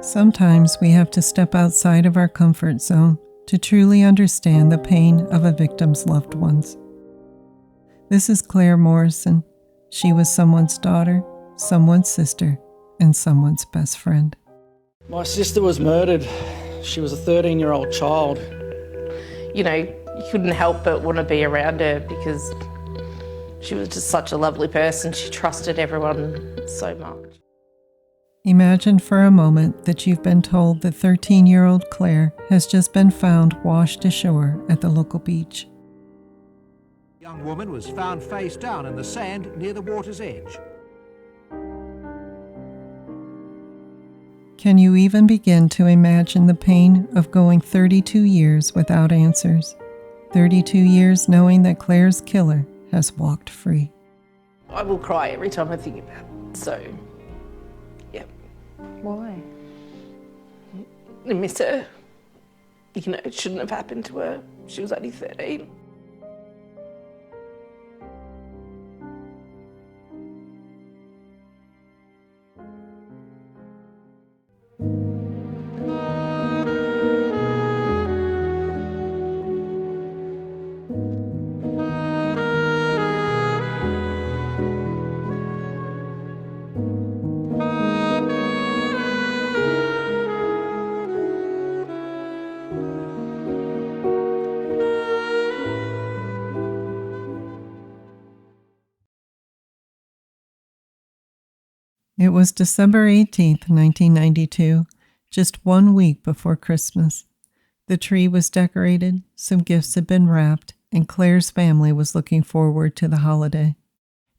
Sometimes we have to step outside of our comfort zone to truly understand the pain of a victim's loved ones. This is Clare Morrison. She was someone's daughter, someone's sister, and someone's best friend. My sister was murdered. She was a 13-year-old child. You couldn't help but want to be around her because she was just such a lovely person. She trusted everyone so much. Imagine for a moment that you've been told that 13-year-old Clare has just been found washed ashore at the local beach. The young woman was found face down in the sand near the water's edge. Can you even begin to imagine the pain of going 32 years without answers? 32 years knowing that Clare's killer has walked free. I will cry every time I think about it, so, yeah. Why? I miss her. It shouldn't have happened to her. She was only 13. It was December 18th, 1992, just 1 week before Christmas. The tree was decorated, some gifts had been wrapped, and Clare's family was looking forward to the holiday.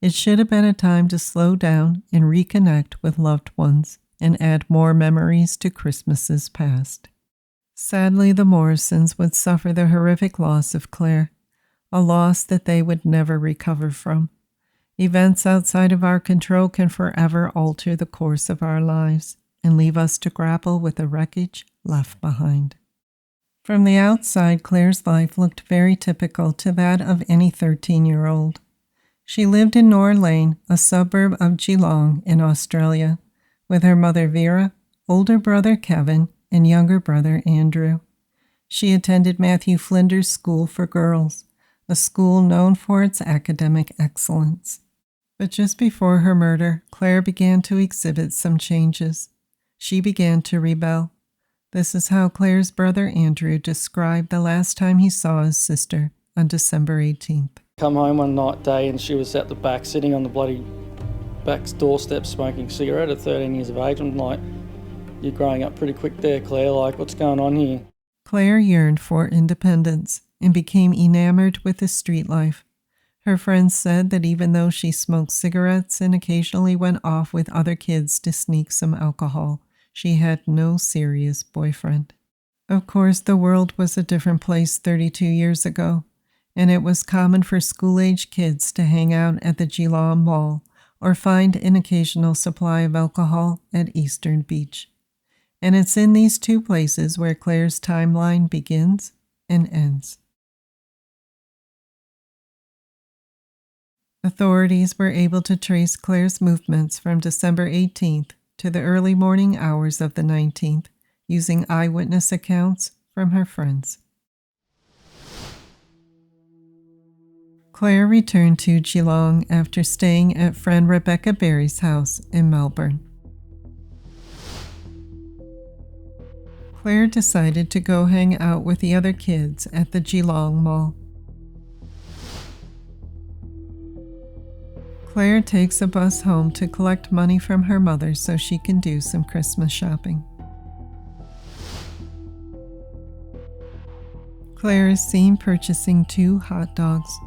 It should have been a time to slow down and reconnect with loved ones and add more memories to Christmases past. Sadly, the Morrisons would suffer the horrific loss of Clare, a loss that they would never recover from. Events outside of our control can forever alter the course of our lives and leave us to grapple with the wreckage left behind. From the outside, Clare's life looked very typical to that of any 13-year-old. She lived in Nor Lane, a suburb of Geelong in Australia, with her mother Vera, older brother Kevin, and younger brother Andrew. She attended Matthew Flinders School for Girls, a school known for its academic excellence. But just before her murder, Clare began to exhibit some changes. She began to rebel. This is how Clare's brother Andrew described the last time he saw his sister on December 18th. Come home one night day and she was at the back, sitting on the bloody back doorstep smoking a cigarette at 13 years of age. I'm like, you're growing up pretty quick there, Clare, like what's going on here? Clare yearned for independence and became enamored with the street life. Her friends said that even though she smoked cigarettes and occasionally went off with other kids to sneak some alcohol, she had no serious boyfriend. Of course, the world was a different place 32 years ago, and it was common for school-age kids to hang out at the Geelong Mall or find an occasional supply of alcohol at Eastern Beach. And it's in these two places where Clare's timeline begins and ends. Authorities were able to trace Clare's movements from December 18th to the early morning hours of the 19th, using eyewitness accounts from her friends. Clare returned to Geelong after staying at friend Rebecca Berry's house in Melbourne. Clare decided to go hang out with the other kids at the Geelong Mall. Clare takes a bus home to collect money from her mother so she can do some Christmas shopping. Clare is seen purchasing 2 hot dogs.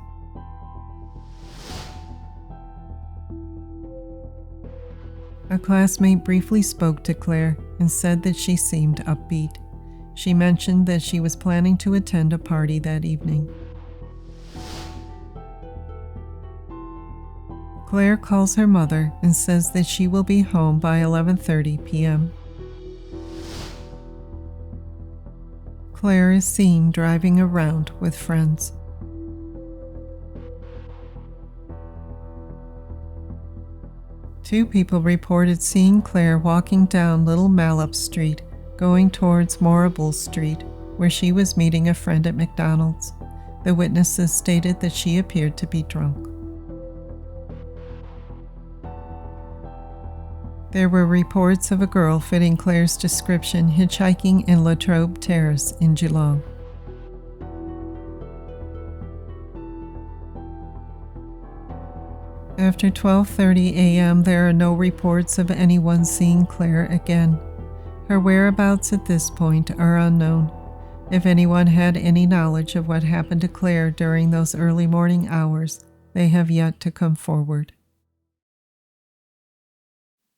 A classmate briefly spoke to Clare and said that she seemed upbeat. She mentioned that she was planning to attend a party that evening. Clare calls her mother and says that she will be home by 11:30 p.m. Clare is seen driving around with friends. 2 people reported seeing Clare walking down Little Malop Street, going towards Morrible Street, where she was meeting a friend at McDonald's. The witnesses stated that she appeared to be drunk. There were reports of a girl fitting Clare's description hitchhiking in La Trobe Terrace in Geelong. After 12:30 a.m., there are no reports of anyone seeing Clare again. Her whereabouts at this point are unknown. If anyone had any knowledge of what happened to Clare during those early morning hours, they have yet to come forward.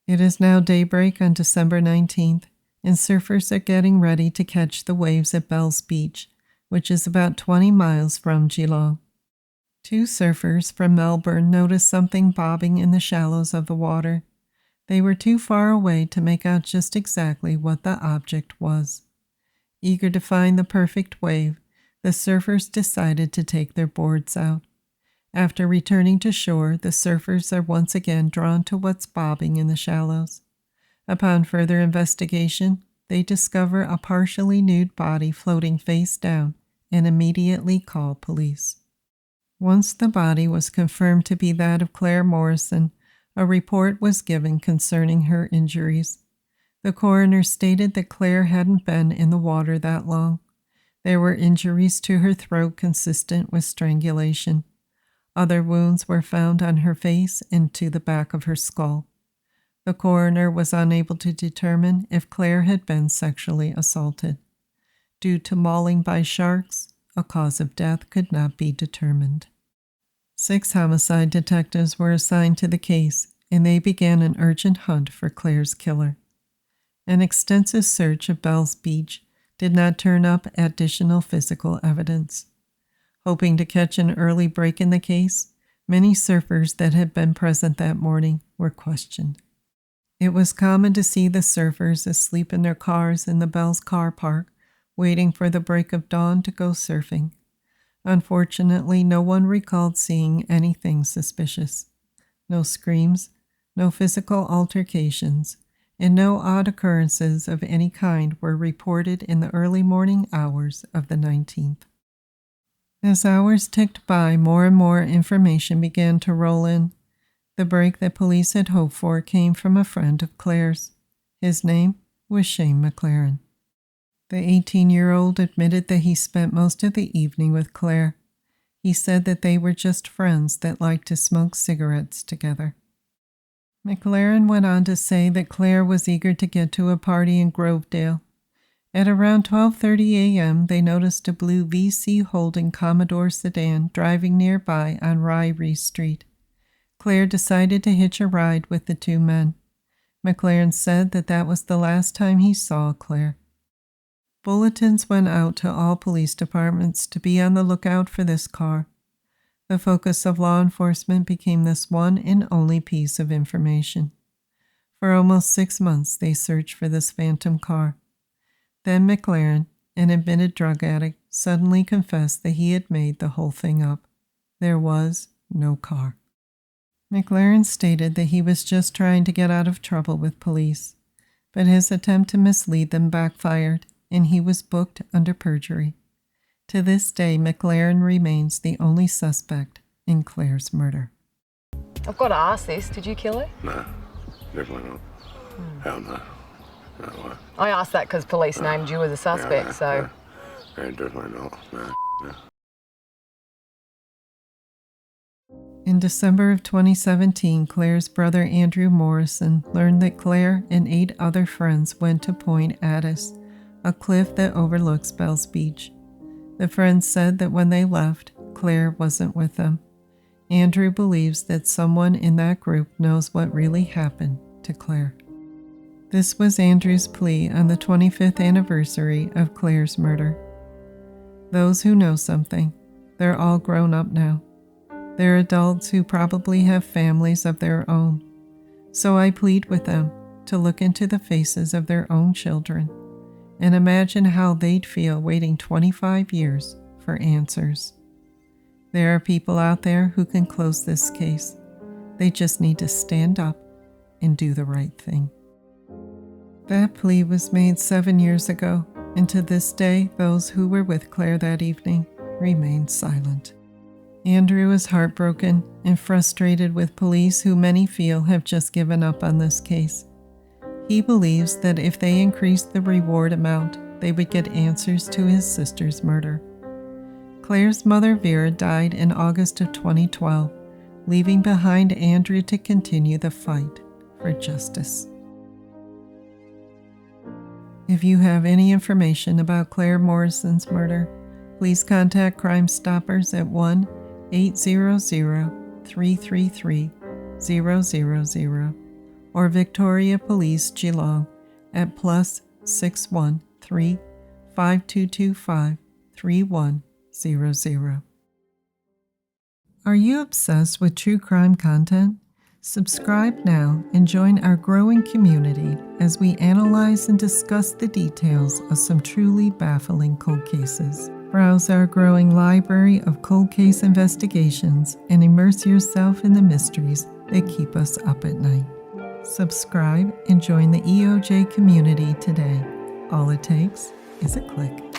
It is now daybreak on December 19th, and surfers are getting ready to catch the waves at Bells Beach, which is about 20 miles from Geelong. 2 surfers from Melbourne noticed something bobbing in the shallows of the water. They were too far away to make out just exactly what the object was. Eager to find the perfect wave, the surfers decided to take their boards out. After returning to shore, the surfers are once again drawn to what's bobbing in the shallows. Upon further investigation, they discover a partially nude body floating face down and immediately call police. Once the body was confirmed to be that of Clare Morrison, a report was given concerning her injuries. The coroner stated that Clare hadn't been in the water that long. There were injuries to her throat consistent with strangulation. Other wounds were found on her face and to the back of her skull. The coroner was unable to determine if Clare had been sexually assaulted. Due to mauling by sharks, a cause of death could not be determined. 6 homicide detectives were assigned to the case, and they began an urgent hunt for Clare's killer. An extensive search of Bells Beach did not turn up additional physical evidence. Hoping to catch an early break in the case, many surfers that had been present that morning were questioned. It was common to see the surfers asleep in their cars in the Bells car park, waiting for the break of dawn to go surfing. Unfortunately, no one recalled seeing anything suspicious. No screams, no physical altercations, and no odd occurrences of any kind were reported in the early morning hours of the 19th. As hours ticked by, more and more information began to roll in. The break that police had hoped for came from a friend of Clare's. His name was Shane McLaren. The 18-year-old admitted that he spent most of the evening with Clare. He said that they were just friends that liked to smoke cigarettes together. McLaren went on to say that Clare was eager to get to a party in Grovedale. At around 12:30 a.m., they noticed a blue VC Holden Commodore sedan driving nearby on Ryrie Street. Clare decided to hitch a ride with the 2 men. McLaren said that that was the last time he saw Clare. Bulletins went out to all police departments to be on the lookout for this car. The focus of law enforcement became this one and only piece of information. For almost 6 months, they searched for this phantom car. Then McLaren, an admitted drug addict, suddenly confessed that he had made the whole thing up. There was no car. McLaren stated that he was just trying to get out of trouble with police, but his attempt to mislead them backfired, and he was booked under perjury. To this day, McLaren remains the only suspect in Clare's murder. I've got to ask this, did you kill her? No, definitely not. Hell no. No way. I asked that because police named you as a suspect, so... No, definitely not. No. In December of 2017, Clare's brother Andrew Morrison learned that Clare and 8 other friends went to Point Addis, a cliff that overlooks Bells Beach. The friends said that when they left, Clare wasn't with them. Andrew believes that someone in that group knows what really happened to Clare. This was Andrew's plea on the 25th anniversary of Clare's murder. Those who know something, they're all grown up now. They're adults who probably have families of their own. So I plead with them to look into the faces of their own children and imagine how they'd feel waiting 25 years for answers. There are people out there who can close this case. They just need to stand up and do the right thing. That plea was made 7 years ago, and to this day, those who were with Clare that evening remain silent. Andrew is heartbroken and frustrated with police who many feel have just given up on this case. He believes that if they increased the reward amount, they would get answers to his sister's murder. Clare's mother Vera died in August of 2012, leaving behind Andrew to continue the fight for justice. If you have any information about Clare Morrison's murder, please contact Crime Stoppers at 1-800-333-000 or Victoria Police Geelong at +613 5225 3100. Are you obsessed with true crime content? Subscribe now and join our growing community as we analyze and discuss the details of some truly baffling cold cases. Browse our growing library of cold case investigations and immerse yourself in the mysteries that keep us up at night. Subscribe and join the EOJ community today. All it takes is a click.